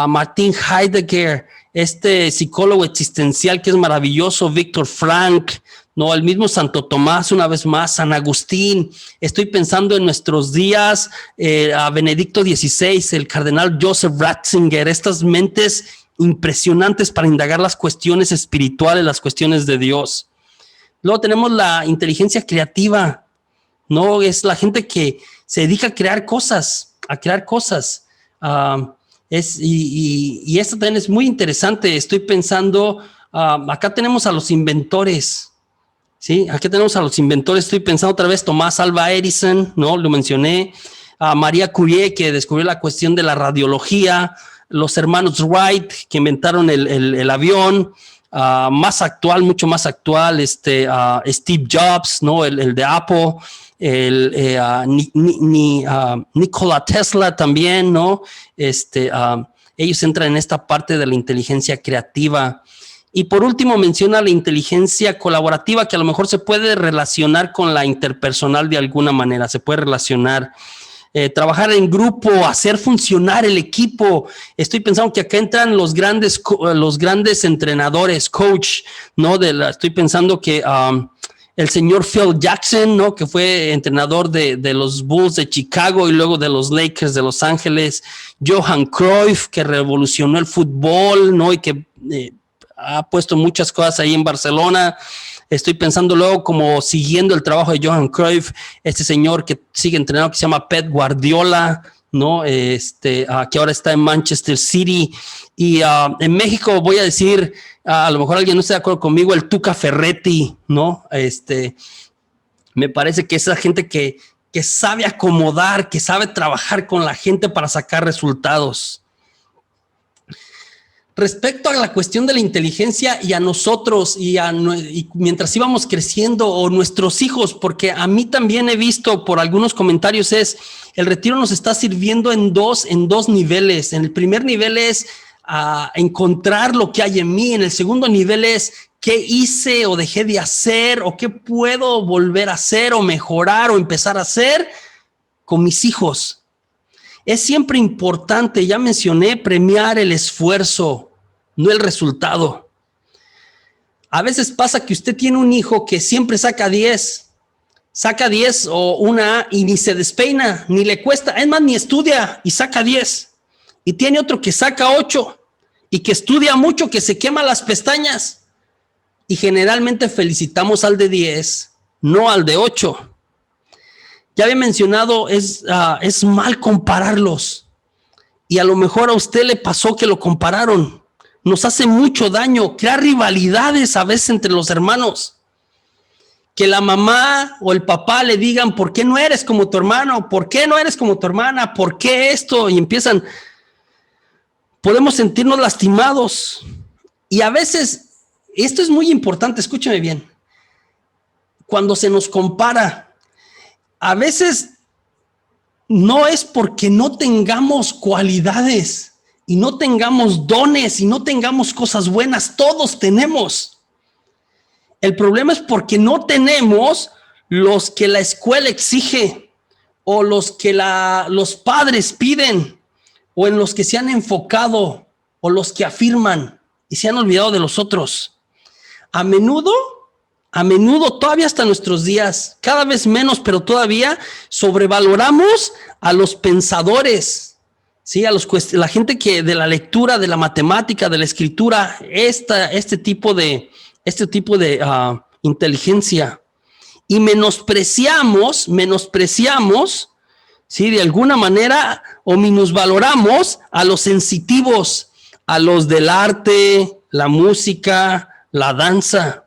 Martin Heidegger, este psicólogo existencial que es maravilloso, Viktor Frankl, ¿no? El mismo Santo Tomás, una vez más, San Agustín. Estoy pensando en nuestros días, a Benedicto XVI, el cardenal Joseph Ratzinger, estas mentes impresionantes para indagar las cuestiones espirituales, las cuestiones de Dios. Luego tenemos la inteligencia creativa, ¿no? Es la gente que se dedica a crear cosas, y esto también es muy interesante. Estoy pensando, acá tenemos a los inventores, ¿sí? Aquí tenemos a los inventores. Estoy pensando otra vez Tomás Alva Edison, ¿no? Lo mencioné. María Curie, que descubrió la cuestión de la radiología. Los hermanos Wright, que inventaron el avión. Más actual, mucho más actual, Steve Jobs, ¿no? El de Apple. Nikola Tesla también, ¿no? Ellos entran en esta parte de la inteligencia creativa. Y por último menciona la inteligencia colaborativa, que a lo mejor se puede relacionar con la interpersonal de alguna manera, se puede relacionar. Trabajar en grupo, hacer funcionar el equipo. Estoy pensando que acá entran los grandes entrenadores, coach, ¿no? Estoy pensando que el señor Phil Jackson, ¿no? Que fue entrenador de los Bulls de Chicago y luego de los Lakers de Los Ángeles. Johan Cruyff, que revolucionó el fútbol, ¿no? Y que ha puesto muchas cosas ahí en Barcelona. Estoy pensando luego como siguiendo el trabajo de Johan Cruyff, este señor que sigue entrenando que se llama Pep Guardiola, ¿no? Que ahora está en Manchester City. Y en México voy a decir, a lo mejor alguien no está de acuerdo conmigo, el Tuca Ferretti, ¿no? Me parece que es la gente que sabe acomodar, que sabe trabajar con la gente para sacar resultados. Respecto a la cuestión de la inteligencia y a nosotros y mientras íbamos creciendo o nuestros hijos, porque a mí también he visto por algunos comentarios el retiro nos está sirviendo en dos niveles. En el primer nivel es encontrar lo que hay en mí. En el segundo nivel es qué hice o dejé de hacer o qué puedo volver a hacer o mejorar o empezar a hacer con mis hijos. Es siempre importante, ya mencioné, premiar el esfuerzo, no el resultado. A veces pasa que usted tiene un hijo que siempre saca 10 o una A y ni se despeina, ni le cuesta, es más, ni estudia y saca 10. Y tiene otro que saca 8 y que estudia mucho, que se quema las pestañas. Y generalmente felicitamos al de 10, no al de 8. Ya había mencionado, es mal compararlos. Y a lo mejor a usted le pasó que lo compararon. Nos hace mucho daño, crea rivalidades a veces entre los hermanos. Que la mamá o el papá le digan, ¿por qué no eres como tu hermano? ¿Por qué no eres como tu hermana? ¿Por qué esto? Y empiezan, podemos sentirnos lastimados. Y a veces, esto es muy importante, escúcheme bien. Cuando se nos compara, a veces no es porque no tengamos cualidades y no tengamos dones y no tengamos cosas buenas, todos tenemos. El problema es porque no tenemos los que la escuela exige o los que los padres piden o en los que se han enfocado o los que afirman y se han olvidado de los otros. A menudo, todavía hasta nuestros días, cada vez menos, pero todavía sobrevaloramos a los pensadores, ¿sí? La gente que de la lectura, de la matemática, de la escritura, este tipo de inteligencia. y menospreciamos, ¿sí? De alguna manera, o minusvaloramos a los sensitivos, a los del arte, la música, la danza.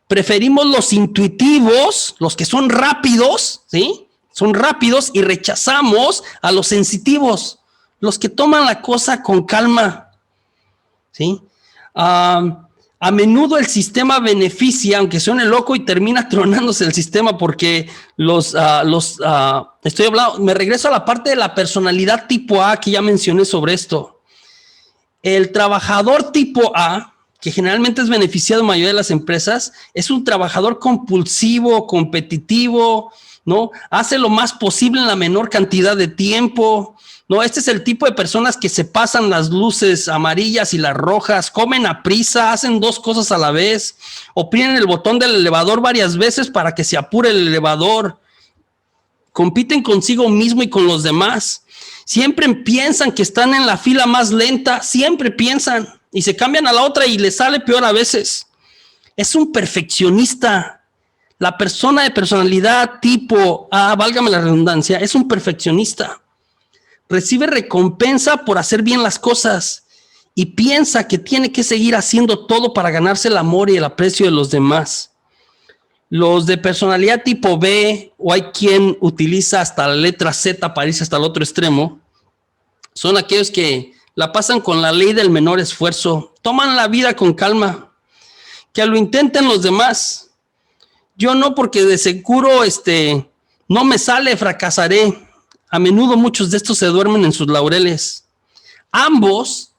Preferimos los intuitivos, los que son rápidos, ¿sí? Son rápidos, y rechazamos a los sensitivos, los que toman la cosa con calma, ¿sí? A menudo el sistema beneficia, aunque suene loco, y termina tronándose el sistema porque estoy hablando, me regreso a la parte de la personalidad tipo A que ya mencioné sobre esto. El trabajador tipo A, que generalmente es beneficiado en la mayoría de las empresas, es un trabajador compulsivo, competitivo, ¿no? Hace lo más posible en la menor cantidad de tiempo, ¿no? Este es el tipo de personas que se pasan las luces amarillas y las rojas, comen a prisa, hacen dos cosas a la vez, oprimen el botón del elevador varias veces para que se apure el elevador, compiten consigo mismo y con los demás, siempre piensan que están en la fila más lenta, siempre piensan, y se cambian a la otra y les sale peor a veces. Es un perfeccionista. La persona de personalidad tipo A, válgame la redundancia, es un perfeccionista. Recibe recompensa por hacer bien las cosas y piensa que tiene que seguir haciendo todo para ganarse el amor y el aprecio de los demás. Los de personalidad tipo B, o hay quien utiliza hasta la letra Z para irse hasta el otro extremo, son aquellos que la pasan con la ley del menor esfuerzo, toman la vida con calma, que lo intenten los demás. Yo no, porque de seguro no me sale, fracasaré. A menudo muchos de estos se duermen en sus laureles. Ambos,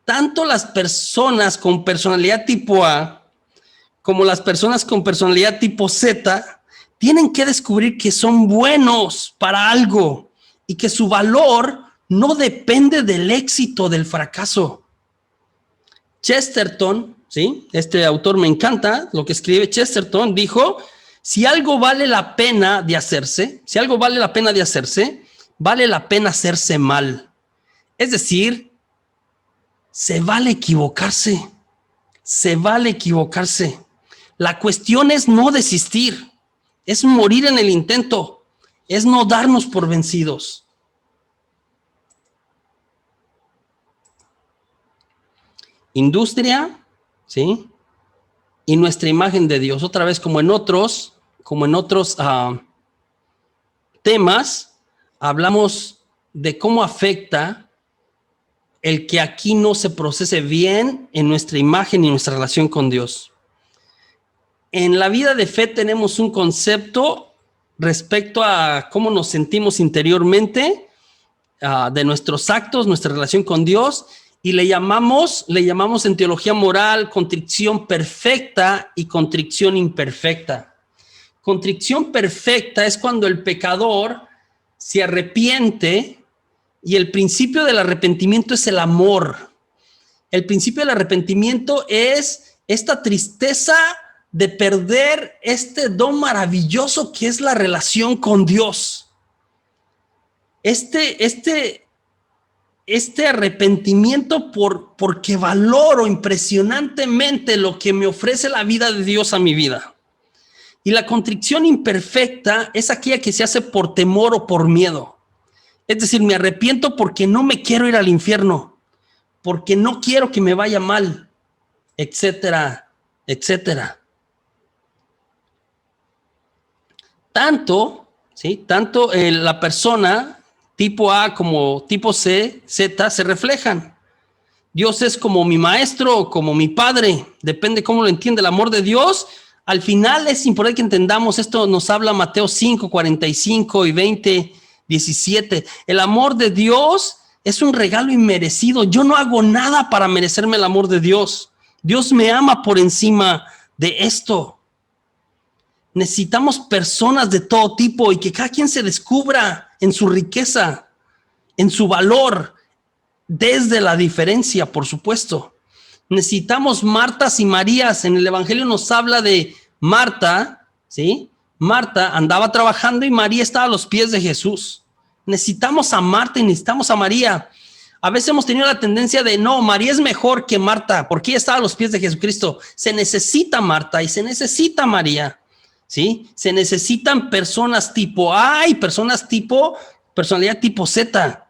tanto las personas con personalidad tipo A como las personas con personalidad tipo Z, tienen que descubrir que son buenos para algo y que su valor no depende del éxito, del fracaso. Chesterton, ¿sí? Este autor me encanta lo que escribe. Chesterton dijo: si algo vale la pena de hacerse, vale la pena hacerse mal. Es decir, se vale equivocarse. La cuestión es no desistir, es morir en el intento, es no darnos por vencidos. Industria, ¿sí? Y nuestra imagen de Dios. Otra vez, como en otros temas, hablamos de cómo afecta el que aquí no se procese bien en nuestra imagen y nuestra relación con Dios. En la vida de fe tenemos un concepto respecto a cómo nos sentimos interiormente, de nuestros actos, nuestra relación con Dios, y le llamamos en teología moral contrición perfecta y contrición imperfecta. Contrición perfecta es cuando el pecador se arrepiente, y el principio del arrepentimiento es el amor. El principio del arrepentimiento es esta tristeza de perder este don maravilloso que es la relación con Dios. Este arrepentimiento porque valoro impresionantemente lo que me ofrece la vida de Dios a mi vida. Y la contrición imperfecta es aquella que se hace por temor o por miedo. Es decir, me arrepiento porque no me quiero ir al infierno, porque no quiero que me vaya mal, etcétera, etcétera. Tanto la persona tipo A como tipo C, Z, se reflejan. Dios es como mi maestro o como mi padre, depende cómo lo entiende el amor de Dios. Al final es importante que entendamos, esto nos habla Mateo 5, 45 y 20, 17. El amor de Dios es un regalo inmerecido. Yo no hago nada para merecerme el amor de Dios. Dios me ama por encima de esto. Necesitamos personas de todo tipo y que cada quien se descubra en su riqueza, en su valor, desde la diferencia, por supuesto. Necesitamos Martas y Marías. En el Evangelio nos habla de Marta, ¿sí? Marta andaba trabajando y María estaba a los pies de Jesús. Necesitamos a Marta y necesitamos a María. A veces hemos tenido la tendencia de no, María es mejor que Marta porque ella estaba a los pies de Jesucristo. Se necesita Marta y se necesita María. ¿sí? Se necesitan personas tipo A y personalidad tipo Z.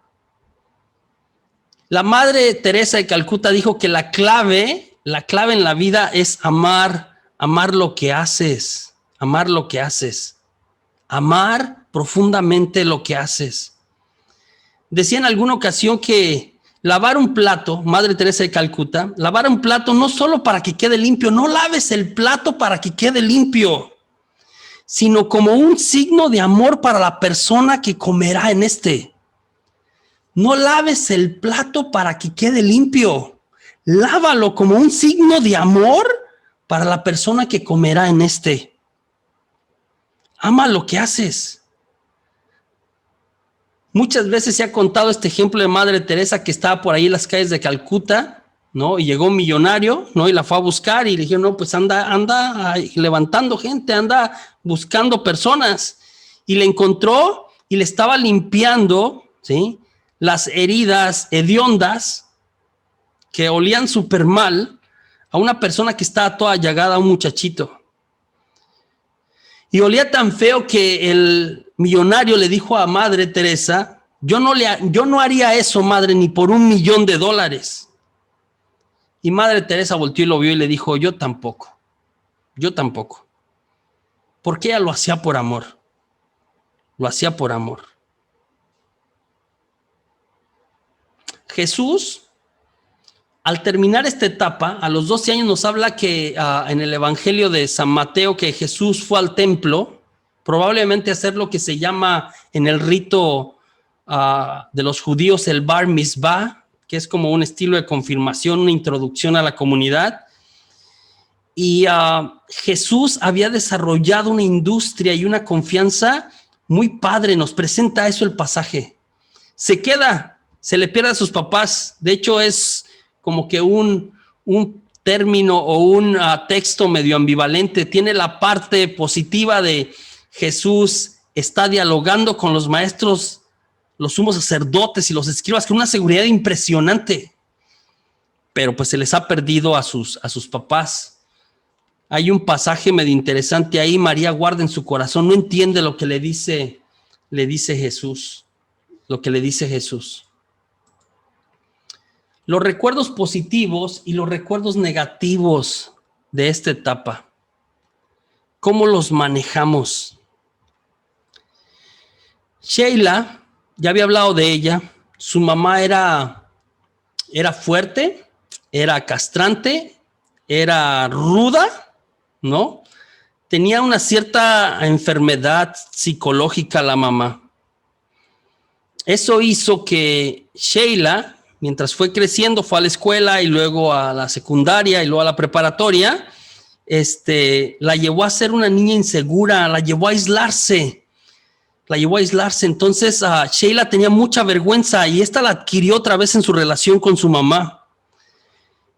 La Madre Teresa de Calcuta dijo que la clave en la vida es amar lo que haces, amar profundamente lo que haces. Decía en alguna ocasión que lavar un plato, Madre Teresa de Calcuta, lavar un plato no solo para que quede limpio, no laves el plato para que quede limpio, sino como un signo de amor para la persona que comerá en este. No laves el plato para que quede limpio. Lávalo como un signo de amor para la persona que comerá en este. Ama lo que haces. Muchas veces se ha contado este ejemplo de Madre Teresa que estaba por ahí en las calles de Calcuta, ¿no? Y llegó un millonario, ¿no? Y la fue a buscar y le dijeron, no, pues anda levantando gente, anda buscando personas. Y le encontró y le estaba limpiando, ¿sí?, las heridas hediondas que olían súper mal a una persona que estaba toda llagada, a un muchachito. Y olía tan feo que el millonario le dijo a Madre Teresa, yo no haría eso, madre, ni por $1,000,000. Y Madre Teresa volteó y lo vio y le dijo, yo tampoco. Porque ella lo hacía por amor. Jesús, al terminar esta etapa, a los 12 años nos habla que en el Evangelio de San Mateo que Jesús fue al templo, probablemente a hacer lo que se llama en el rito de los judíos el Bar Mitzvah, que es como un estilo de confirmación, una introducción a la comunidad. Y Jesús había desarrollado una industria y una confianza muy padre, nos presenta eso el pasaje. Se le pierde a sus papás. De hecho, es como que un término o un texto medio ambivalente. Tiene la parte positiva de Jesús está dialogando con los maestros, los sumos sacerdotes y los escribas con una seguridad impresionante. Pero pues se les ha perdido a sus papás. Hay un pasaje medio interesante ahí. María guarda en su corazón, no entiende lo que le dice Jesús. Los recuerdos positivos y los recuerdos negativos de esta etapa. ¿Cómo los manejamos? Sheila, ya había hablado de ella, su mamá era fuerte, era castrante, era ruda, ¿no? Tenía una cierta enfermedad psicológica la mamá. Eso hizo que Sheila, mientras fue creciendo, fue a la escuela y luego a la secundaria y luego a la preparatoria, la llevó a ser una niña insegura, la llevó a aislarse. Entonces Sheila tenía mucha vergüenza y esta la adquirió otra vez en su relación con su mamá.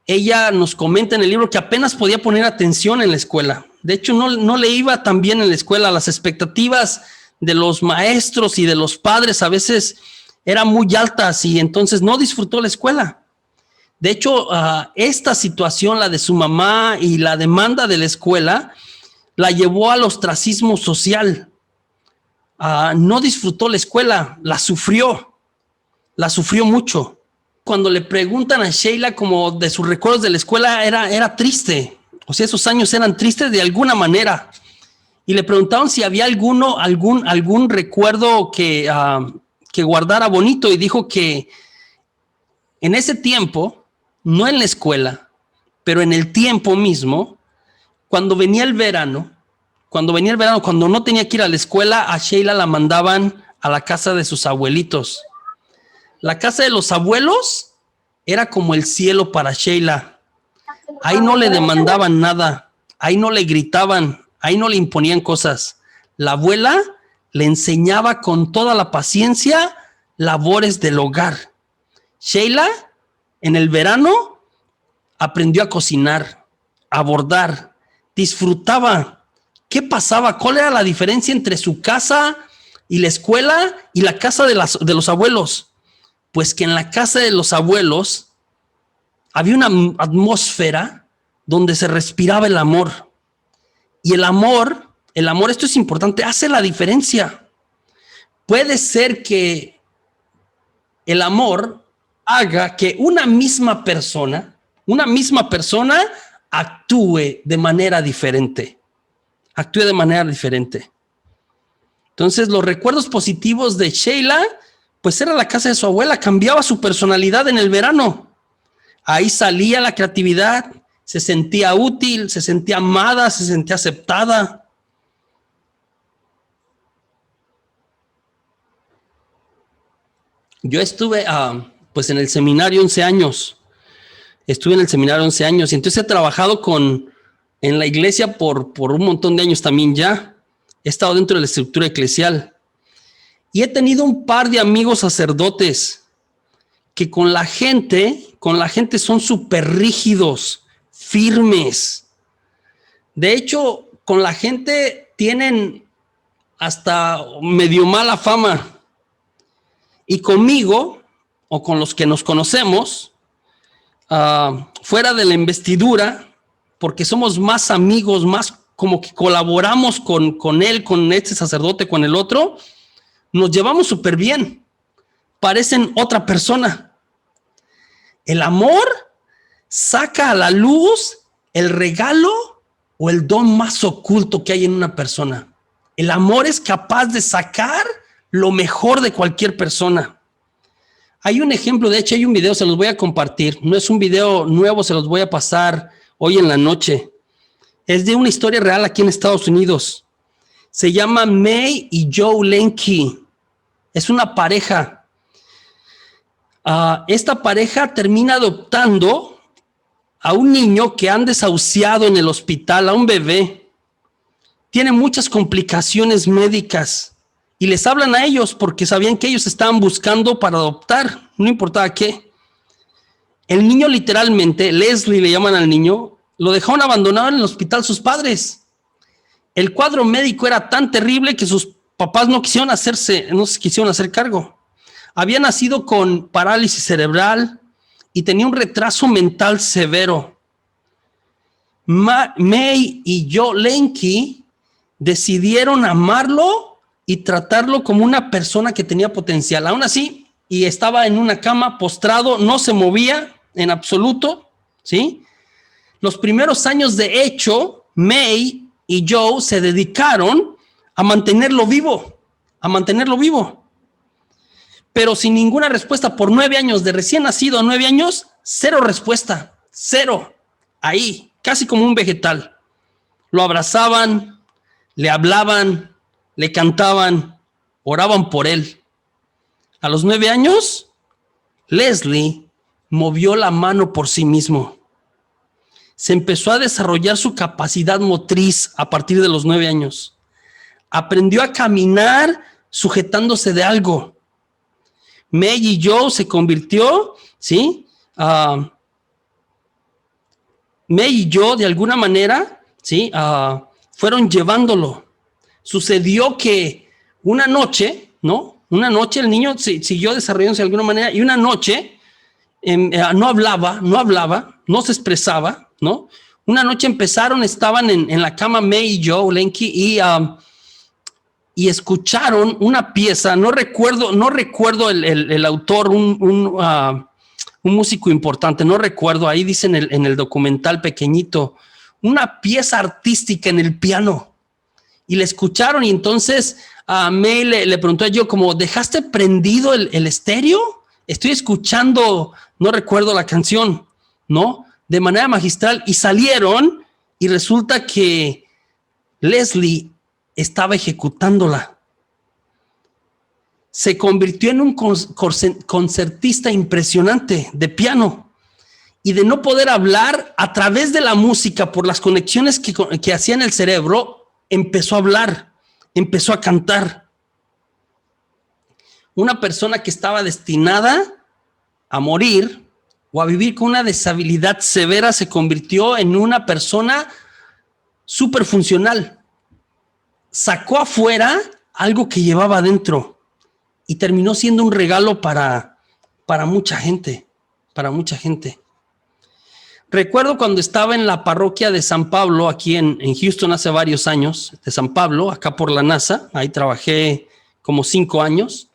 Ella nos comenta en el libro que apenas podía poner atención en la escuela. De hecho, no le iba tan bien en la escuela. Las expectativas de los maestros y de los padres a veces eran muy altas y entonces no disfrutó la escuela. De hecho, esta situación, la de su mamá y la demanda de la escuela, la llevó al ostracismo social. No disfrutó la escuela, la sufrió mucho. Cuando le preguntan a Sheila como de sus recuerdos de la escuela, era triste. O sea, esos años eran tristes de alguna manera. Y le preguntaron si había algún recuerdo que guardara bonito, y dijo que en ese tiempo, no en la escuela, pero en el tiempo mismo, cuando venía el verano, cuando no tenía que ir a la escuela, a Sheila la mandaban a la casa de sus abuelitos. La casa de los abuelos era como el cielo para Sheila. Ahí no le demandaban nada, ahí no le gritaban, ahí no le imponían cosas. La abuela le enseñaba con toda la paciencia labores del hogar. Sheila, en el verano, aprendió a cocinar, a bordar, disfrutaba. ¿Qué pasaba? ¿Cuál era la diferencia entre su casa y la escuela y la casa de los abuelos? Pues que en la casa de los abuelos había una atmósfera donde se respiraba el amor. Y el amor El amor, esto es importante, hace la diferencia. Puede ser que el amor haga que una misma persona actúe de manera diferente. Entonces, los recuerdos positivos de Sheila, pues era la casa de su abuela, cambiaba su personalidad en el verano. Ahí salía la creatividad, se sentía útil, se sentía amada, se sentía aceptada. Yo estuve pues en el seminario 11 años. Y entonces he trabajado en la iglesia por un montón de años también ya. He estado dentro de la estructura eclesial. Y he tenido un par de amigos sacerdotes que con la gente son súper rígidos, firmes. De hecho, con la gente tienen hasta medio mala fama. Y conmigo, o con los que nos conocemos, fuera de la investidura, porque somos más amigos, más como que colaboramos con él, con este sacerdote, con el otro, nos llevamos súper bien. Parecen otra persona. El amor saca a la luz el regalo o el don más oculto que hay en una persona. El amor es capaz de sacar lo mejor de cualquier persona. Hay un ejemplo, de hecho hay un video, se los voy a compartir. No es un video nuevo, se los voy a pasar hoy en la noche. Es de una historia real aquí en Estados Unidos. Se llama May y Joe Lenke. Es una pareja. Esta pareja termina adoptando a un niño que han desahuciado en el hospital, a un bebé. Tiene muchas complicaciones médicas. Y les hablan a ellos porque sabían que ellos estaban buscando para adoptar, no importaba qué. El niño literalmente, Leslie le llaman al niño, lo dejaron abandonado en el hospital sus padres. El cuadro médico era tan terrible que sus papás no se quisieron hacer cargo. Había nacido con parálisis cerebral y tenía un retraso mental severo. May y Joe Lenke decidieron amarlo y tratarlo como una persona que tenía potencial. Aún así, y estaba en una cama postrado, no se movía en absoluto, ¿sí? Los primeros años, de hecho, May y Joe se dedicaron a mantenerlo vivo, Pero sin ninguna respuesta por 9 años, de recién nacido, 9 años, cero respuesta, cero. Ahí, casi como un vegetal. Lo abrazaban, le hablaban, le cantaban, oraban por él. A los 9 años, Leslie movió la mano por sí mismo. Se empezó a desarrollar su capacidad motriz a partir de los 9 años. Aprendió a caminar sujetándose de algo. May y Joe se convirtió, ¿sí? May y Joe, de alguna manera, ¿sí? Fueron llevándolo. Sucedió que una noche, el niño siguió desarrollándose de alguna manera y una noche no hablaba, no se expresaba, ¿no? Una noche estaban en la cama May y Joe Lenke y escucharon una pieza, no recuerdo el autor, un músico importante, no recuerdo, ahí dice en el documental pequeñito, una pieza artística en el piano. Y le escucharon y entonces May le preguntó a Joe como, ¿dejaste prendido el estéreo? Estoy escuchando, no recuerdo la canción, ¿no? De manera magistral, y salieron y resulta que Leslie estaba ejecutándola. Se convirtió en un concertista impresionante de piano y de no poder hablar a través de la música por las conexiones que hacía en el cerebro, empezó a hablar, empezó a cantar. Una persona que estaba destinada a morir o a vivir con una deshabilidad severa se convirtió en una persona súper funcional. Sacó afuera algo que llevaba adentro y terminó siendo un regalo para mucha gente, Recuerdo cuando estaba en la parroquia de San Pablo, aquí en Houston hace varios años, de San Pablo, acá por la NASA, ahí trabajé como 5 años.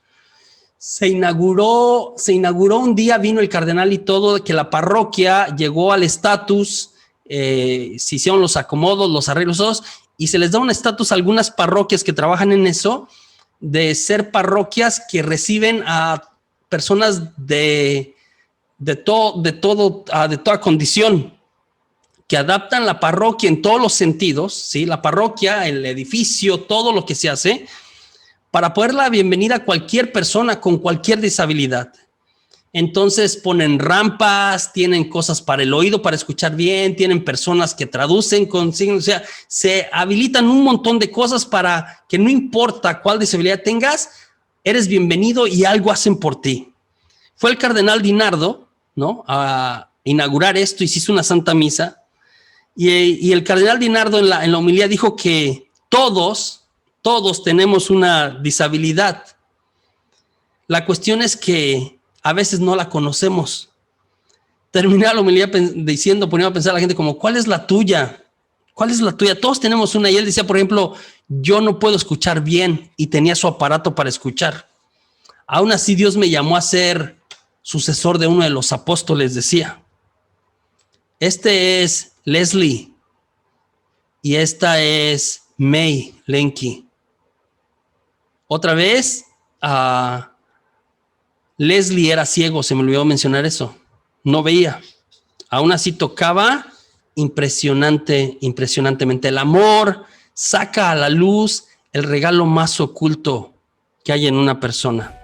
Se inauguró un día, vino el cardenal y todo, que la parroquia llegó al estatus, se hicieron los acomodos, los arreglos todos, y se les da un estatus a algunas parroquias que trabajan en eso, de ser parroquias que reciben a personas de toda condición, que adaptan la parroquia en todos los sentidos, ¿sí? La parroquia, el edificio, todo lo que se hace, para poder dar la bienvenida a cualquier persona con cualquier disabilidad. Entonces ponen rampas, tienen cosas para el oído, para escuchar bien, tienen personas que traducen con signos, o sea, se habilitan un montón de cosas para que no importa cuál disabilidad tengas, eres bienvenido y algo hacen por ti. Fue el cardenal DiNardo, ¿no?, a inaugurar esto y se hizo una santa misa. Y el cardenal DiNardo en la homilía dijo que todos tenemos una disabilidad. La cuestión es que a veces no la conocemos. Terminé la homilía poniendo a pensar a la gente como, ¿cuál es la tuya? ¿Cuál es la tuya? Todos tenemos una. Y él decía, por ejemplo, yo no puedo escuchar bien y tenía su aparato para escuchar. Aún así Dios me llamó a ser sucesor de uno de los apóstoles, decía. Este es Leslie y esta es May Lenky. Otra vez, Leslie era ciego, se me olvidó mencionar eso. No veía. Aún así tocaba impresionantemente. El amor saca a la luz el regalo más oculto que hay en una persona.